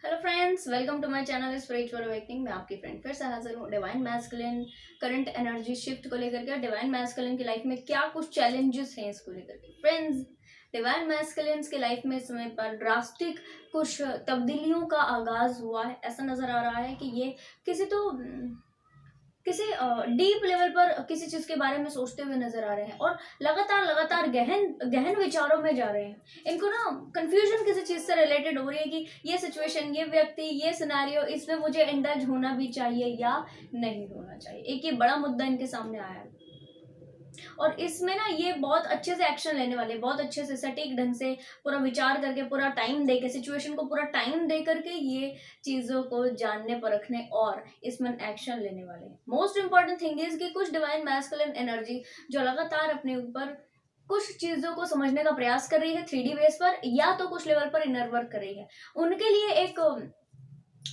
Hello friends, welcome to my channel spiritual awakening. मैं आपकी friend फिर से हाजिर हूँ divine masculine current energy shift को लेकर के। डिवाइन मैस्कुलिन की लाइफ में क्या कुछ चैलेंजेस हैं इसको लेकर के। फ्रेंड्स, डिवाइन मैस्कुलिन की लाइफ में इस समय पर ड्रास्टिक कुछ तब्दीलियों का आगाज हुआ है। ऐसा नजर आ रहा है कि ये किसी तो किसी डीप लेवल पर किसी चीज के बारे में सोचते हुए नजर आ रहे हैं और लगातार लगातार गहन गहन विचारों में जा रहे हैं। इनको ना कंफ्यूजन किसी चीज से रिलेटेड हो रही है कि ये सिचुएशन, ये व्यक्ति, ये सिनेरियो, इसमें मुझे इंडल्ज होना भी चाहिए या नहीं होना चाहिए। एक ये बड़ा मुद्दा इनके सामने आया है और इसमें ना ये बहुत अच्छे से एक्शन लेने वाले, बहुत अच्छे से सटीक ढंग से पूरा विचार करके, पूरा टाइम दे के, सिचुएशन को पूरा टाइम दे करके ये चीजों को जानने परखने और इसमें एक्शन लेने वाले हैं। मोस्ट इंपॉर्टेंट थिंग इज कि कुछ डिवाइन मैस्कुलिन एनर्जी जो लगातार अपने ऊपर कुछ चीजों को समझने का प्रयास कर रही है 3D बेस पर, या तो कुछ लेवल पर इनर वर्क कर रही है, उनके लिए एक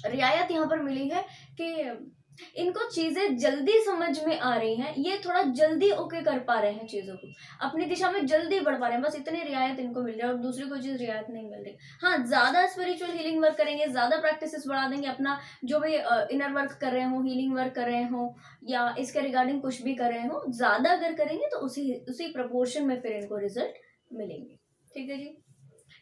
रियायत यहाँ पर मिली है कि इनको चीजें जल्दी समझ में आ रही हैं, ये थोड़ा जल्दी ओके कर पा रहे हैं, चीजों को अपनी दिशा में जल्दी बढ़ पा रहे हैं। बस इतनी रियायत इनको मिल रही है और दूसरी कोई चीज रियायत नहीं मिल रही। हाँ, ज्यादा स्पिरिचुअल हीलिंग वर्क करेंगे, ज्यादा प्रैक्टिसेस बढ़ा देंगे, अपना जो भी इनर वर्क कर रहे हो, हीलिंग वर्क कर रहे हो या इसके रिगार्डिंग कुछ भी कर रहे हो, ज्यादा अगर करेंगे तो उसी उसी प्रपोर्शन में फिर इनको रिजल्ट मिलेंगे। ठीक है जी।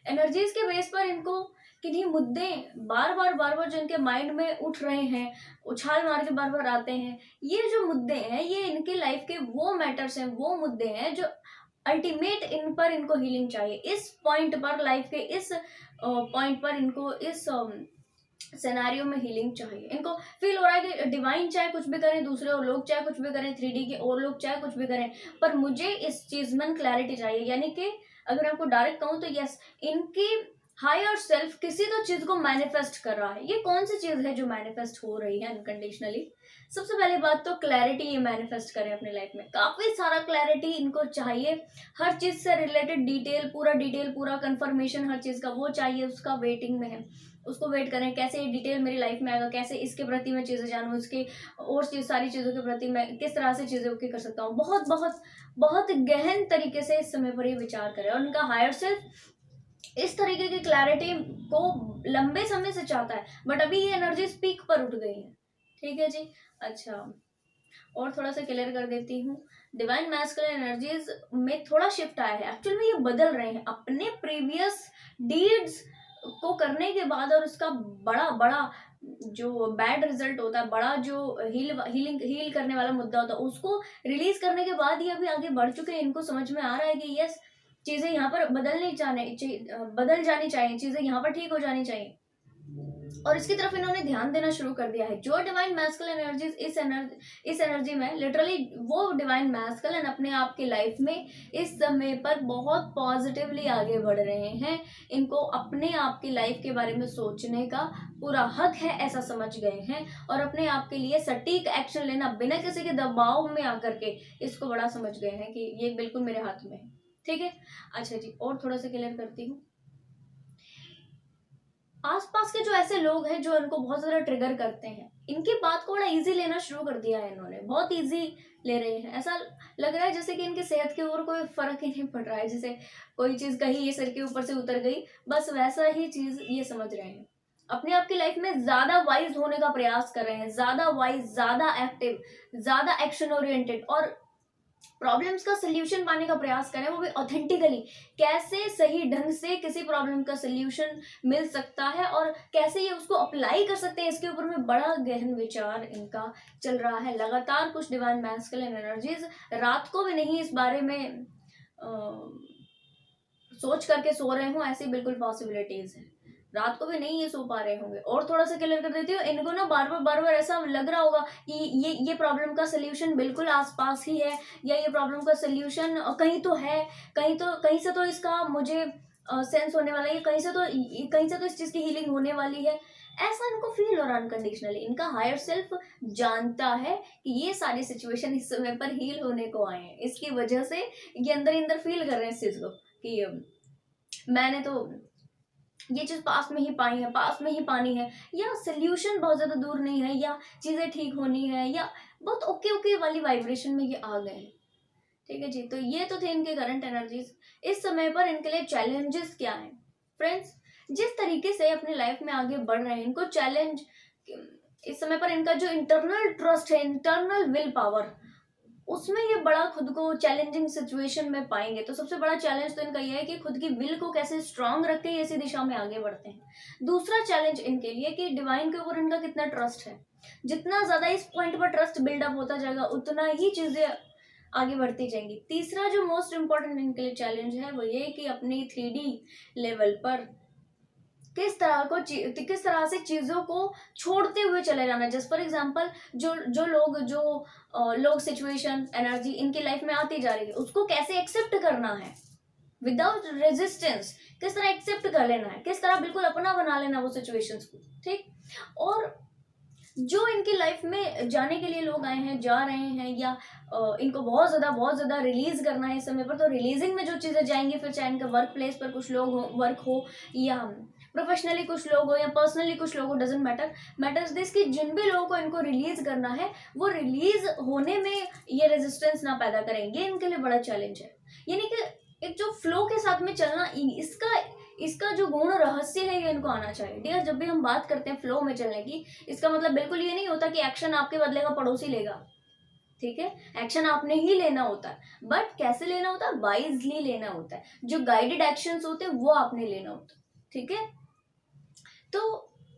एनर्जीज के बेस पर इनको किन्हीं मुद्दे बार बार जो इनके माइंड में उठ रहे हैं, उछाल मार के बार बार आते हैं, ये जो मुद्दे हैं ये इनके लाइफ के वो मैटर्स हैं, वो मुद्दे हैं जो अल्टीमेट इन पर इनको हीलिंग चाहिए। इस पॉइंट पर, लाइफ के इस पॉइंट पर इनको इस सिनेरियो में हीलिंग चाहिए। इनको फील हो रहा है कि डिवाइन चाहे कुछ भी करें, दूसरे और लोग चाहे कुछ भी करें, 3D के और लोग चाहे कुछ भी करें, पर मुझे इस चीज में क्लैरिटी चाहिए। यानी कि अगर आपको डायरेक्ट कहूं तो यस, इनकी हायर सेल्फ किसी तो चीज को मैनिफेस्ट कर रहा है। ये कौन सी चीज है जो मैनिफेस्ट हो रही है अनकंडीशनली? सबसे पहली बात तो क्लैरिटी ये मैनिफेस्ट करें अपनी लाइफ में। काफी सारा क्लैरिटी इनको चाहिए, हर चीज से रिलेटेड डिटेल, पूरा कंफर्मेशन हर चीज का वो चाहिए, उसका वेटिंग में है। उसको वेट करें, कैसे ये डिटेल मेरी लाइफ में आएगा, कैसे इसके प्रति मैं चीजें जानूँ, इसके और सारी चीजों के प्रति मैं किस तरह से चीजें ओके कर सकता हूँ। बहुत बहुत बहुत गहन तरीके से इस समय पर ये विचार करें और उनका हायर सेल्फ इस तरीके की क्लैरिटी को लंबे समय से चाहता है, बट अभी ये एनर्जी पीक पर उठ गई है। ठीक है जी। अच्छा, और थोड़ा सा क्लियर कर देती हूँ। डिवाइन मैस्कुलिन एनर्जीज में थोड़ा शिफ्ट आया है। एक्चुअल में ये बदल रहे हैं अपने प्रीवियस डीड्स को करने के बाद, और उसका बड़ा बड़ा जो बैड रिजल्ट होता है, बड़ा जो हील करने वाला मुद्दा होता है, उसको रिलीज करने के बाद ये अभी आगे बढ़ चुके हैं। इनको समझ में आ रहा है कि यस, चीजें यहाँ पर बदल जानी चाहिए, चीजें यहाँ पर ठीक हो जानी चाहिए, और इसकी तरफ इन्होंने ध्यान देना शुरू कर दिया है। जो डिवाइन मैस्कुलिन एनर्जीज इस एनर्जी में लिटरली वो डिवाइन मैस्कुलिन अपने आप की लाइफ में इस समय पर बहुत पॉजिटिवली आगे बढ़ रहे हैं। इनको अपने आप की लाइफ के बारे में सोचने का पूरा हक है, ऐसा समझ गए हैं, और अपने आप के लिए सटीक एक्शन लेना बिना किसी के दबाव में आकर के इसको बड़ा समझ गए हैं कि ये बिल्कुल मेरे हाथ में है। ठीक है। अच्छा जी, और थोड़ा सा क्लियर करती हूँ। आसपास के जो ऐसे लोग हैं जो इनको बहुत ज्यादा ट्रिगर करते हैं, इनकी बात को बड़ा इजी लेना शुरू कर दिया है इन्होंने, बहुत इजी ले रहे हैं। ऐसा लग रहा है जैसे कि इनकी सेहत के ऊपर कोई फर्क ही नहीं पड़ रहा है, जैसे कोई चीज कहीं ये सिर के ऊपर से उतर गई, बस वैसा ही चीज ये समझ रहे हैं। अपने आप की लाइफ में ज्यादा वाइज होने का प्रयास कर रहे हैं, ज्यादा वाइज, ज्यादा एक्टिव, ज्यादा एक्शन ओरिएंटेड, और प्रॉब्लम्स का सोल्यूशन पाने का प्रयास करें, वो भी ऑथेंटिकली। कैसे सही ढंग से किसी प्रॉब्लम का सोल्यूशन मिल सकता है और कैसे ये उसको अप्लाई कर सकते हैं, इसके ऊपर में बड़ा गहन विचार इनका चल रहा है। लगातार कुछ डिवाइन मैस्कुलिन एनर्जीज रात को भी नहीं इस बारे में सोच करके सो रहे हो, ऐसी बिल्कुल पॉसिबिलिटीज है। रात को भी नहीं ये सो पा रहे होंगे। और थोड़ा सा क्लियर कर देती हूँ, इनको ना बार बार ऐसा लग रहा होगा कि ये प्रॉब्लम का सोल्यूशन बिल्कुल आसपास ही है, या ये प्रॉब्लम का सोल्यूशन कहीं तो है, कहीं से तो इसका मुझे सेंस होने वाला है, कहीं से तो इस चीज की हीलिंग होने वाली है। ऐसा इनको फील हो रहा अनकंडीशनली। इनका हायर सेल्फ जानता है कि ये सारी सिचुएशन इस समय पर हील होने को आए हैं, इसकी वजह से ये अंदर ही अंदर फील कर रहे हैं इस चीज को कि मैंने तो ये चीज पास में ही पाई है, पास में ही पानी है, या सोल्यूशन बहुत ज्यादा दूर नहीं है, या चीजें ठीक होनी है, या बहुत ओके ओके वाली वाइब्रेशन में ये आ गए हैं। ठीक है जी। तो ये तो थे इनके करंट एनर्जीज। इस समय पर इनके लिए चैलेंजेस क्या है फ्रेंड्स? जिस तरीके से अपनी लाइफ में आगे बढ़ रहे हैं, इनको चैलेंज, इस समय पर इनका जो इंटरनल ट्रस्ट है, इंटरनल विल पावर, उसमें ये बड़ा खुद को चैलेंजिंग सिचुएशन में पाएंगे। तो सबसे बड़ा चैलेंज तो इनका ये है कि खुद की विल को कैसे स्ट्रांग रख के इसी दिशा में आगे बढ़ते हैं। दूसरा चैलेंज इनके लिए कि डिवाइन के ऊपर इनका कितना ट्रस्ट है। जितना ज्यादा इस पॉइंट पर ट्रस्ट बिल्डअप होता जाएगा उतना ही चीजें आगे बढ़ती जाएंगी। तीसरा जो मोस्ट इंपॉर्टेंट इनके लिए चैलेंज है वो ये कि अपनी 3D लेवल पर किस तरह से चीजों को छोड़ते हुए चले जाना। जस्ट फॉर एग्जाम्पल, जो लोग सिचुएशन एनर्जी इनकी लाइफ में आती जा रही है, उसको कैसे एक्सेप्ट करना है विदाउट रेजिस्टेंस, किस तरह एक्सेप्ट कर लेना है, किस तरह बिल्कुल अपना बना लेना वो सिचुएशंस को, ठीक। और जो इनकी लाइफ में जाने के लिए लोग आए हैं, जा रहे हैं, या इनको बहुत ज्यादा रिलीज करना है इस समय पर, तो रिलीजिंग में जो चीजें जाएंगी, फिर चाहे इनका वर्क प्लेस पर कुछ लोग हो, वर्क हो, या प्रोफेशनली कुछ लोग हो, या पर्सनली कुछ लोग हो, डजेंट मैटर, मैटर्स दिस कि जिन भी लोगों को इनको रिलीज करना है वो रिलीज होने में ये रेजिस्टेंस ना पैदा करेंगे, इनके लिए बड़ा चैलेंज है। यानी कि एक जो फ्लो के साथ में चलना, इसका जो गुण रहस्य है ये इनको आना चाहिए, ठीक है। जब भी हम बात करते हैं फ्लो में चलने की, इसका मतलब बिल्कुल ये नहीं होता कि एक्शन आपके बदले का पड़ोसी लेगा, ठीक है। एक्शन आपने ही लेना होता है, बट कैसे लेना होता है, वाइजली लेना होता है। जो गाइडेड एक्शंस होते हैं वो आपने लेना होता है, ठीक है। तो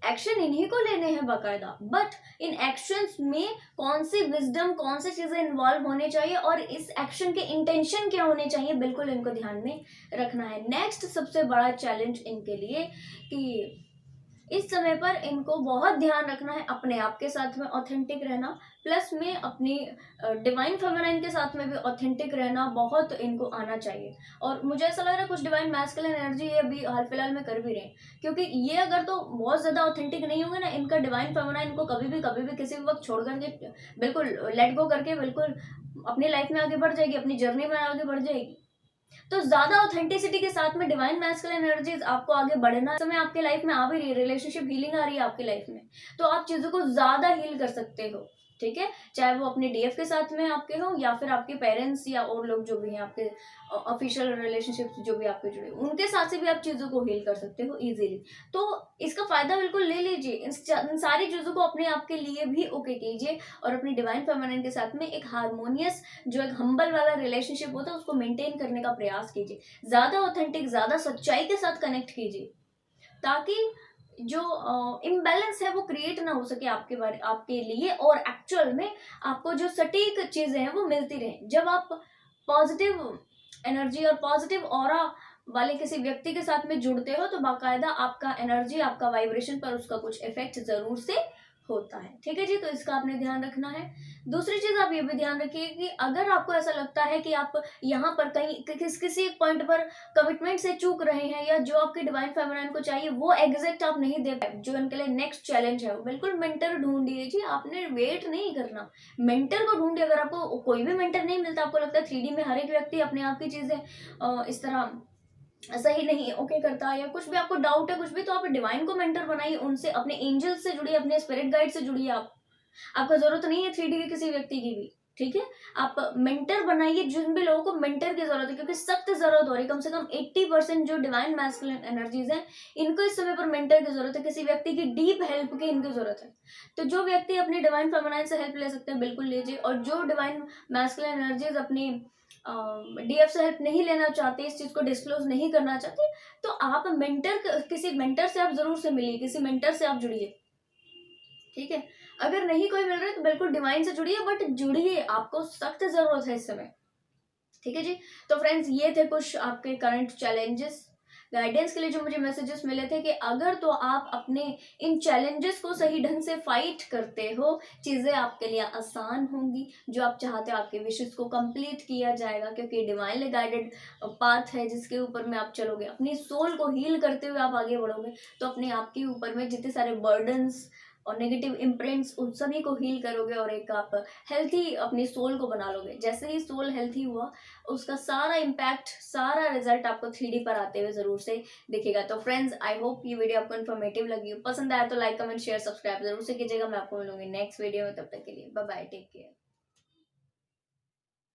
एक्शन इन्हीं को लेने हैं बाकायदा, बट इन एक्शंस में कौन सी विजडम, कौन सी चीजें इन्वॉल्व होने चाहिए और इस एक्शन के इंटेंशन क्या होने चाहिए, बिल्कुल इनको ध्यान में रखना है। नेक्स्ट सबसे बड़ा चैलेंज इनके लिए कि इस समय पर इनको बहुत ध्यान रखना है अपने आप के साथ में ऑथेंटिक रहना, प्लस में अपनी डिवाइन फेमिनाइन के साथ में भी ऑथेंटिक रहना बहुत इनको आना चाहिए। और मुझे ऐसा लग रहा है कुछ डिवाइन मैस्कुलिन एनर्जी ये अभी हाल फिलहाल में कर भी रहे हैं, क्योंकि ये अगर तो बहुत ज्यादा ऑथेंटिक नहीं होंगे ना, इनका डिवाइन फेमिनाइन को कभी भी किसी भी वक्त छोड़ करके बिल्कुल लेट गो करके बिल्कुल अपनी लाइफ में आगे बढ़ जाएगी, अपनी जर्नी में आगे बढ़ जाएगी। तो ज्यादा ऑथेंटिसिटी के साथ में डिवाइन मैस्कुलिन एनर्जीज आपको आगे बढ़ना समय आपके लाइफ में आ भी रही है, रिलेशनशिप हीलिंग आ रही है आपकी लाइफ में, तो आप चीजों को ज्यादा हील कर सकते हो, ठीक है। चाहे वो अपने डीएफ के साथ में आपके हो, या फिर आपके पेरेंट्स या और लोग जो भी हैं आपके ऑफिशियल रिलेशनशिप जो भी आपके जुड़े, उनके साथ से भी आप चीजों को हील कर सकते हो इजीली। तो इसका फायदा बिल्कुल ले लीजिए, इन सारी चीजों को अपने आप के लिए भी ओके कीजिए, और अपनी डिवाइन फेमिनिन के साथ में एक हारमोनियस, जो एक हम्बल वाला रिलेशनशिप होता है उसको मेंटेन करने का प्रयास कीजिए। ज्यादा ऑथेंटिक, ज्यादा सच्चाई के साथ कनेक्ट कीजिए, ताकि जो इम्बैलेंस है वो क्रिएट ना हो सके आपके लिए, और एक्चुअल में आपको जो सटीक चीजें हैं वो मिलती रहे। जब आप पॉजिटिव एनर्जी और पॉजिटिव ऑरा वाले किसी व्यक्ति के साथ में जुड़ते हो, तो बाकायदा आपका एनर्जी, आपका वाइब्रेशन पर उसका कुछ इफेक्ट जरूर से होता है, ठीक है जी। तो इसका आपने ध्यान रखना है। दूसरी चीज आप ये भी ध्यान रखिए कि अगर आपको ऐसा लगता है कि आप यहाँ पर कहीं किसी एक पॉइंट पर कमिटमेंट से चूक रहे हैं, या जो आपकी डिवाइन फेमिनाइन को चाहिए वो एग्जैक्ट आप नहीं दे पाए, जो इनके लिए नेक्स्ट चैलेंज है, वो बिल्कुल मेंटर ढूंढिए जी। आपने वेट नहीं करना, मेंटर को ढूंढिए। अगर आपको कोई भी मेंटर नहीं मिलता, आपको लगता है 3D में हर एक व्यक्ति अपने आप की चीजें इस तरह सही नहीं ओके करता, या कुछ भी आपको डाउट है कुछ भी, तो आप डिवाइन को मेंटर बनाइए, उनसे, अपने एंजल से जुड़िए, अपने स्पिरिट गाइड से जुड़िए। आपको जरूरत नहीं है 3D के किसी व्यक्ति की भी, ठीक है। आप मेंटर बनाइए जिन भी लोगों को मेंटर की जरूरत है, क्योंकि सख्त जरूरत हो रही है। कम से कम 80% जो डिवाइन मैस्कुलिन एनर्जीज हैं, इनको इस समय पर मेंटर की जरूरत है, किसी व्यक्ति की डीप हेल्प की इनको जरूरत है। तो जो व्यक्ति अपनी डिवाइन फेमिनाइन से हेल्प ले सकते हैं बिल्कुल लीजिए, और जो डिवाइन मैस्कुलिन एनर्जीज अपनी डीएफ से हेल्प नहीं लेना चाहते, इस चीज को डिस्क्लोज नहीं करना चाहते, तो आप किसी मेंटर से आप जरूर से मिलिए, किसी मेंटर से आप जुड़िए, ठीक है। अगर नहीं कोई मिल रहा है तो बिल्कुल डिवाइन से जुड़िए, बट जुड़िए, आपको सख्त जरूरत है इस समय, ठीक है जी। तो फ्रेंड्स, ये थे कुछ आपके करंट चैलेंजेस। गाइडेंस के लिए जो मुझे मैसेजेस मिले थे कि अगर तो आप अपने इन चैलेंजेस को सही ढंग से फाइट करते हो, चीज़ें आपके लिए आसान होंगी, जो आप चाहते हो आपके विशेष को कंप्लीट किया जाएगा, क्योंकि डिवाइनली गाइडेड पाथ है जिसके ऊपर में आप चलोगे, अपनी सोल को हील करते हुए आप आगे बढ़ोगे, तो अपने आप के ऊपर में जितने सारे बर्डन्स और नेगेटिव इम्प्रिंट्स, उन सभी को हील करोगे, और एक आप हेल्थी अपनी सोल को बना लोगे। जैसे ही सोल हेल्थी हुआ, उसका सारा इम्पैक्ट, सारा रिजल्ट आपको 3D पर आते हुए जरूर से दिखेगा। तो फ्रेंड्स, आई होप ये वीडियो आपको इन्फॉर्मेटिव लगी हो, पसंद आया तो लाइक कमेंट शेयर सब्सक्राइब जरूर से कीजिएगा। मैं आपको मिलूंगी नेक्स्ट वीडियो में, तब तक के लिए बाय बाय, टेक केयर।